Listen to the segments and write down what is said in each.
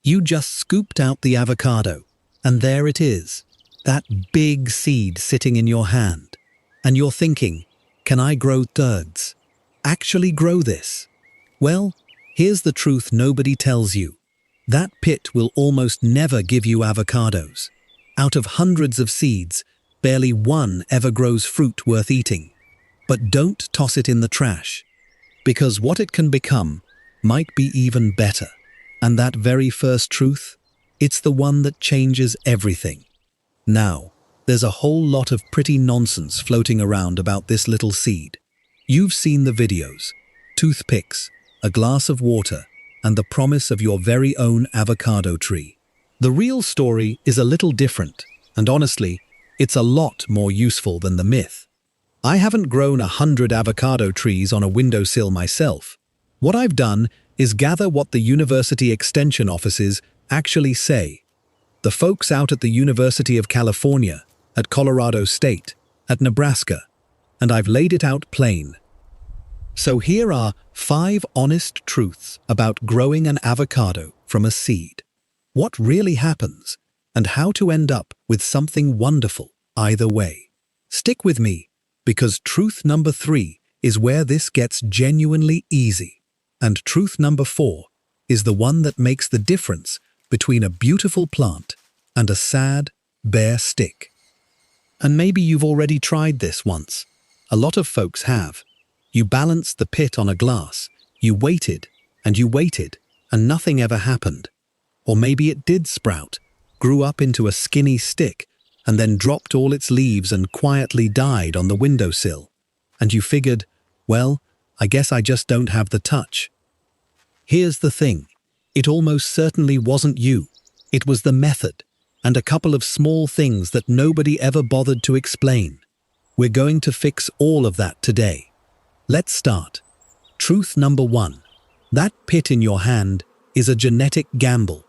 You just scooped out the avocado, and there it is, that big seed sitting in your hand. And you're thinking, can I grow thirds? Actually grow this? Well, here's the truth nobody tells you. That pit will almost never give you avocados. Out of hundreds of seeds, barely one ever grows fruit worth eating. But don't toss it in the trash, because what it can become might be even better. And that very first truth, it's the one that changes everything. Now, there's a whole lot of pretty nonsense floating around about this little seed. You've seen the videos, toothpicks, a glass of water, and the promise of your very own avocado tree. The real story is a little different, and honestly, it's a lot more useful than the myth. I haven't grown 100 avocado trees on a windowsill myself. What I've done is gather what the university extension offices actually say. The folks out at the University of California, at Colorado State, at Nebraska, and I've laid it out plain. So here are 5 honest truths about growing an avocado from a seed. What really happens, and how to end up with something wonderful either way. Stick with me, because truth number 3 is where this gets genuinely easy. And truth number 4 is the one that makes the difference between a beautiful plant and a sad, bare stick. And maybe you've already tried this once. A lot of folks have. You balanced the pit on a glass, you waited, and nothing ever happened. Or maybe it did sprout, grew up into a skinny stick, and then dropped all its leaves and quietly died on the windowsill. And you figured, well, I guess I just don't have the touch. Here's the thing. It almost certainly wasn't you. It was the method, and a couple of small things that nobody ever bothered to explain. We're going to fix all of that today. Let's start. Truth number 1. That pit in your hand is a genetic gamble.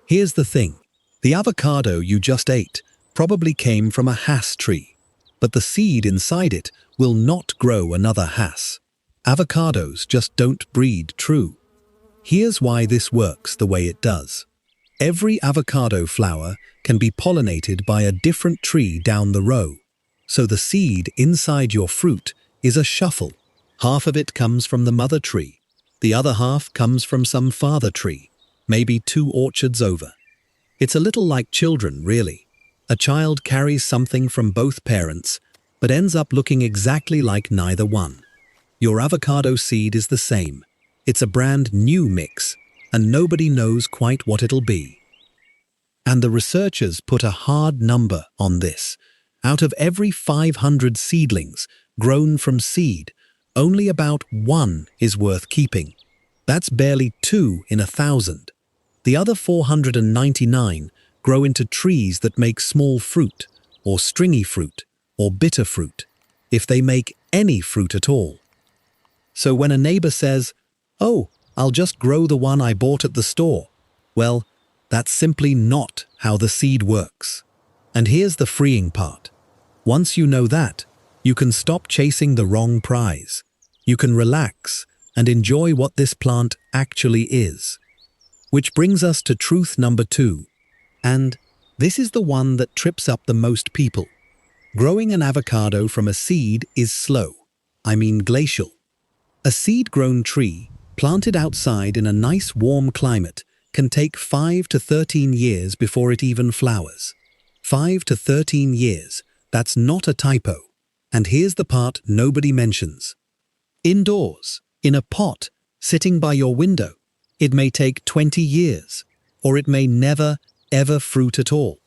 Here's the thing. The avocado you just ate probably came from a Hass tree, but the seed inside it will not grow another Hass. Avocados just don't breed true. Here's why this works the way it does. Every avocado flower can be pollinated by a different tree down the row. So the seed inside your fruit is a shuffle. Half of it comes from the mother tree. The other half comes from some father tree, maybe 2 orchards over. It's a little like children, really. A child carries something from both parents, but ends up looking exactly like neither one. Your avocado seed is the same. It's a brand new mix, and nobody knows quite what it'll be. And the researchers put a hard number on this. Out of every 500 seedlings grown from seed, only about 1 is worth keeping. That's barely 2 in 1,000. The other 499 grow into trees that make small fruit, or stringy fruit, or bitter fruit, if they make any fruit at all. So when a neighbor says, "Oh, I'll just grow the one I bought at the store," well, that's simply not how the seed works. And here's the freeing part. Once you know that, you can stop chasing the wrong prize. You can relax and enjoy what this plant actually is. Which brings us to truth number 2. And this is the one that trips up the most people. Growing an avocado from a seed is slow. I mean glacial. A seed-grown tree, planted outside in a nice warm climate, can take 5 to 13 years before it even flowers. 5 to 13 years. That's not a typo. And here's the part nobody mentions. Indoors, in a pot, sitting by your window, it may take 20 years, or it may never, ever fruit at all.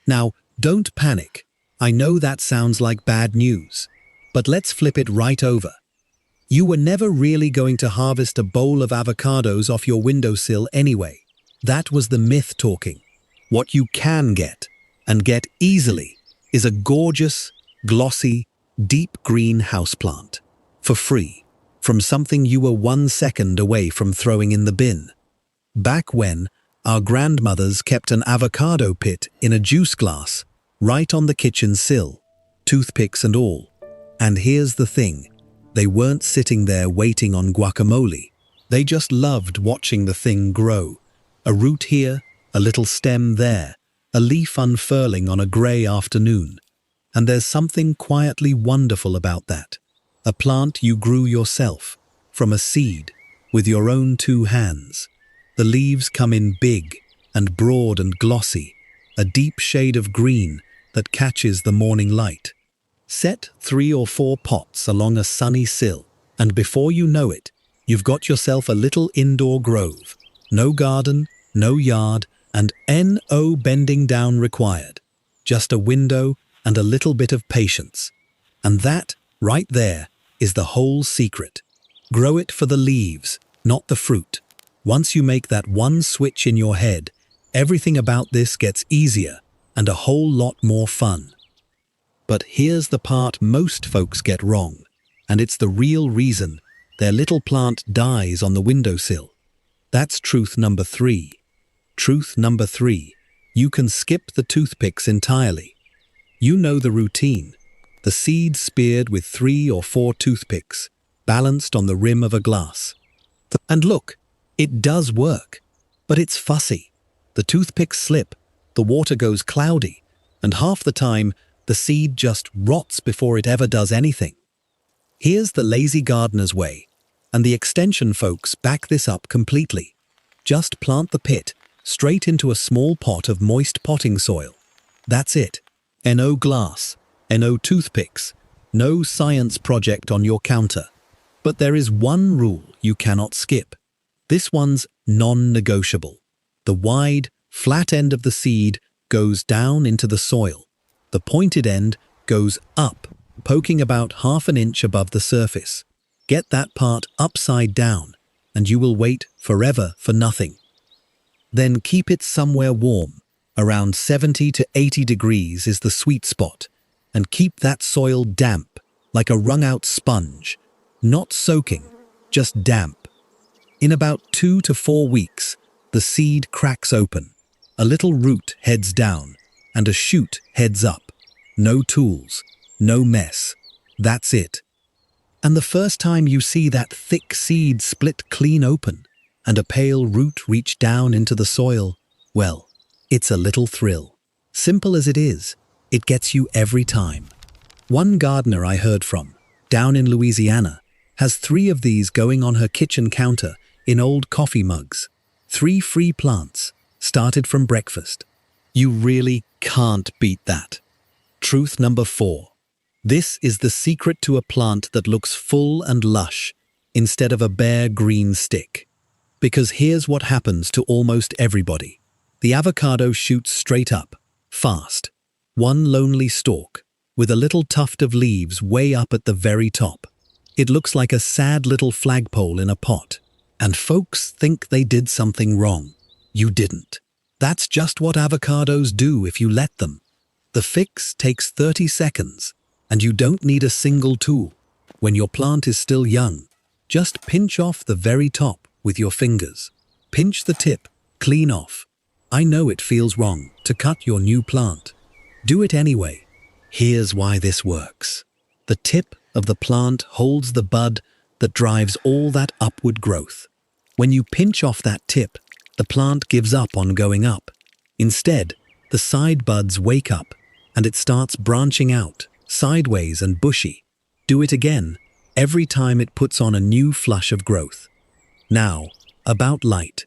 Now, don't panic. I know that sounds like bad news, but let's flip it right over. You were never really going to harvest a bowl of avocados off your windowsill anyway. That was the myth talking. What you can get, and get easily, is a gorgeous, glossy, deep green houseplant. For free, from something you were 1 second away from throwing in the bin. Back when, our grandmothers kept an avocado pit in a juice glass, right on the kitchen sill, toothpicks and all. And here's the thing. They weren't sitting there waiting on guacamole. They just loved watching the thing grow. A root here, a little stem there, a leaf unfurling on a grey afternoon. And there's something quietly wonderful about that. A plant you grew yourself, from a seed, with your own 2 hands. The leaves come in big and broad and glossy, a deep shade of green that catches the morning light. Set 3 or 4 pots along a sunny sill, and before you know it, you've got yourself a little indoor grove. No garden, no yard, and no bending down required. Just a window and a little bit of patience. And that, right there, is the whole secret. Grow it for the leaves, not the fruit. Once you make that one switch in your head, everything about this gets easier and a whole lot more fun. But here's the part most folks get wrong, and it's the real reason their little plant dies on the windowsill. That's truth number 3. Truth number 3, you can skip the toothpicks entirely. You know the routine. The seed speared with 3 or 4 toothpicks, balanced on the rim of a glass. And look, it does work, but it's fussy. The toothpicks slip, the water goes cloudy, and half the time, the seed just rots before it ever does anything. Here's the lazy gardener's way, and the extension folks back this up completely. Just plant the pit straight into a small pot of moist potting soil. That's it. No glass, no toothpicks, no science project on your counter. But there is one rule you cannot skip. This one's non-negotiable. The wide, flat end of the seed goes down into the soil. The pointed end goes up, poking about ½ an inch above the surface. Get that part upside down, and you will wait forever for nothing. Then keep it somewhere warm. Around 70 to 80 degrees is the sweet spot, and keep that soil damp, like a wrung-out sponge. Not soaking, just damp. In about 2 to 4 weeks, the seed cracks open. A little root heads down, and a shoot heads up. No tools, no mess. That's it. And the first time you see that thick seed split clean open, and a pale root reach down into the soil, well, it's a little thrill. Simple as it is, it gets you every time. One gardener I heard from, down in Louisiana, has 3 of these going on her kitchen counter in old coffee mugs. 3 free plants, started from breakfast. You really can't beat that. Truth number 4. This is the secret to a plant that looks full and lush, instead of a bare green stick. Because here's what happens to almost everybody. The avocado shoots straight up, fast. One lonely stalk, with a little tuft of leaves way up at the very top. It looks like a sad little flagpole in a pot. And folks think they did something wrong. You didn't. That's just what avocados do if you let them. The fix takes 30 seconds, and you don't need a single tool. When your plant is still young, just pinch off the very top with your fingers. Pinch the tip clean off. I know it feels wrong to cut your new plant. Do it anyway. Here's why this works. The tip of the plant holds the bud that drives all that upward growth. When you pinch off that tip, the plant gives up on going up. Instead, the side buds wake up, and it starts branching out, sideways and bushy. Do it again, every time it puts on a new flush of growth. Now, about light.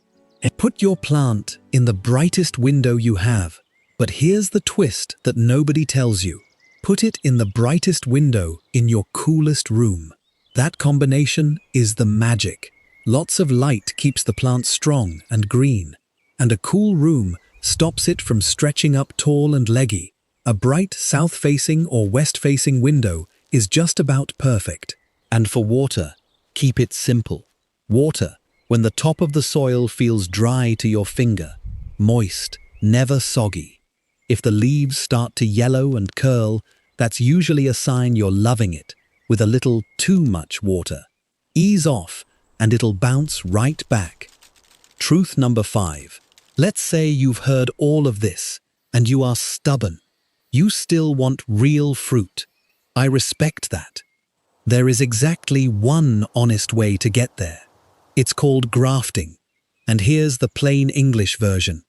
Put your plant in the brightest window you have, but here's the twist that nobody tells you. Put it in the brightest window in your coolest room. That combination is the magic. Lots of light keeps the plant strong and green, and a cool room stops it from stretching up tall and leggy. A bright south-facing or west-facing window is just about perfect. And for water, keep it simple. Water, when the top of the soil feels dry to your finger, moist, never soggy. If the leaves start to yellow and curl, that's usually a sign you're loving it, with a little too much water. Ease off, and it'll bounce right back. Truth number 5. Let's say you've heard all of this, and you are stubborn. You still want real fruit. I respect that. There is exactly one honest way to get there. It's called grafting. And here's the plain English version.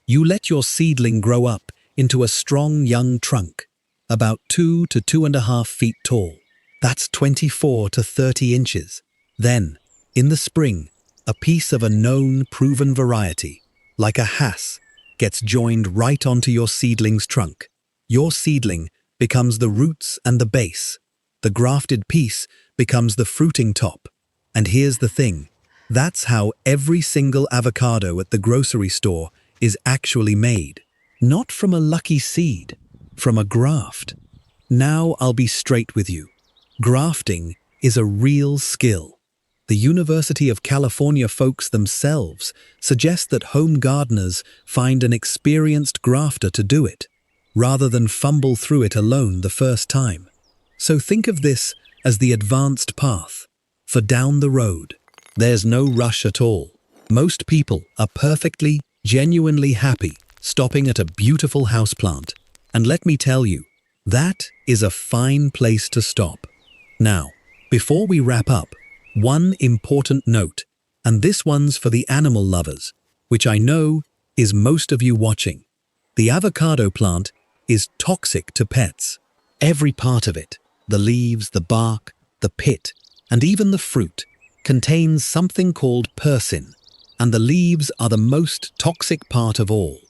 You let your seedling grow up into a strong young trunk, about 2 to 2.5 feet tall. That's 24 to 30 inches. Then, in the spring, a piece of a known, proven variety, like a has, gets joined right onto your seedling's trunk. Your seedling becomes the roots and the base. The grafted piece becomes the fruiting top. And here's the thing. That's how every single avocado at the grocery store is actually made. Not from a lucky seed, from a graft. Now I'll be straight with you. Grafting is a real skill. The University of California folks themselves suggest that home gardeners find an experienced grafter to do it, rather than fumble through it alone the first time. So think of this as the advanced path. For down the road, there's no rush at all. Most people are perfectly, genuinely happy stopping at a beautiful houseplant. And let me tell you, that is a fine place to stop. Now, before we wrap up, one important note, and this one's for the animal lovers, which I know is most of you watching. The avocado plant is toxic to pets. Every part of it, the leaves, the bark, the pit, and even the fruit, contains something called persin, and the leaves are the most toxic part of all.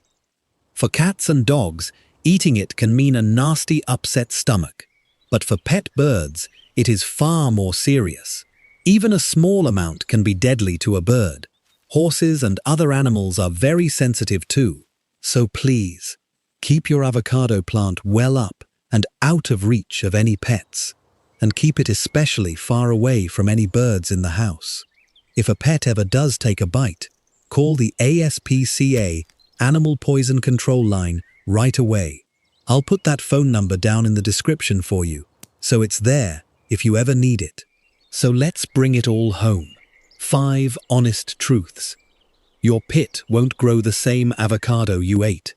For cats and dogs, eating it can mean a nasty upset stomach, but for pet birds, it is far more serious. Even a small amount can be deadly to a bird. Horses and other animals are very sensitive too, so please, keep your avocado plant well up and out of reach of any pets, and keep it especially far away from any birds in the house. If a pet ever does take a bite, call the ASPCA Animal Poison Control Line right away. I'll put that phone number down in the description for you, so it's there if you ever need it. So let's bring it all home. 5 honest truths. Your pit won't grow the same avocado you ate.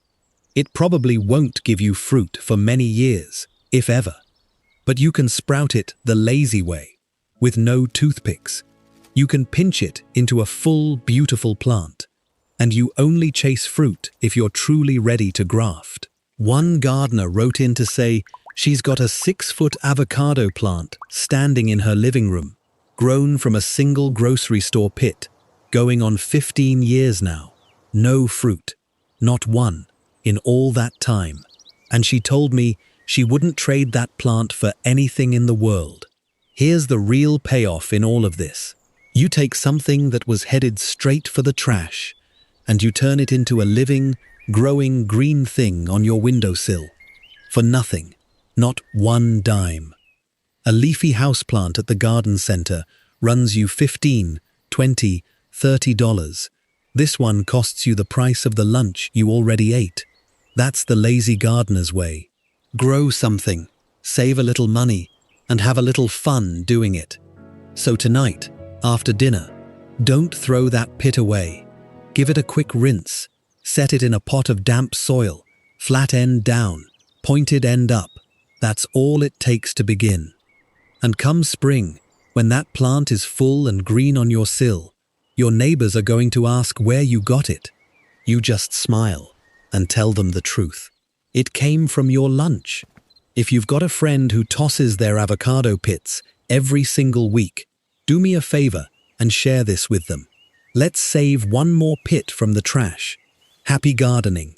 It probably won't give you fruit for many years, if ever. But you can sprout it the lazy way, with no toothpicks. You can pinch it into a full, beautiful plant. And you only chase fruit if you're truly ready to graft. One gardener wrote in to say she's got a 6-foot avocado plant standing in her living room, grown from a single grocery store pit, going on 15 years now. No fruit, not one, in all that time. And she told me she wouldn't trade that plant for anything in the world. Here's the real payoff in all of this. You take something that was headed straight for the trash, and you turn it into a living, growing green thing on your windowsill. For nothing, not one dime. A leafy houseplant at the garden center runs you $15, $20, $30. This one costs you the price of the lunch you already ate. That's the lazy gardener's way. Grow something, save a little money, and have a little fun doing it. So tonight, after dinner, don't throw that pit away. Give it a quick rinse. Set it in a pot of damp soil, flat end down, pointed end up. That's all it takes to begin. And come spring, when that plant is full and green on your sill, your neighbors are going to ask where you got it. You just smile and tell them the truth. It came from your lunch. If you've got a friend who tosses their avocado pits every single week, do me a favor and share this with them. Let's save one more pit from the trash. Happy gardening.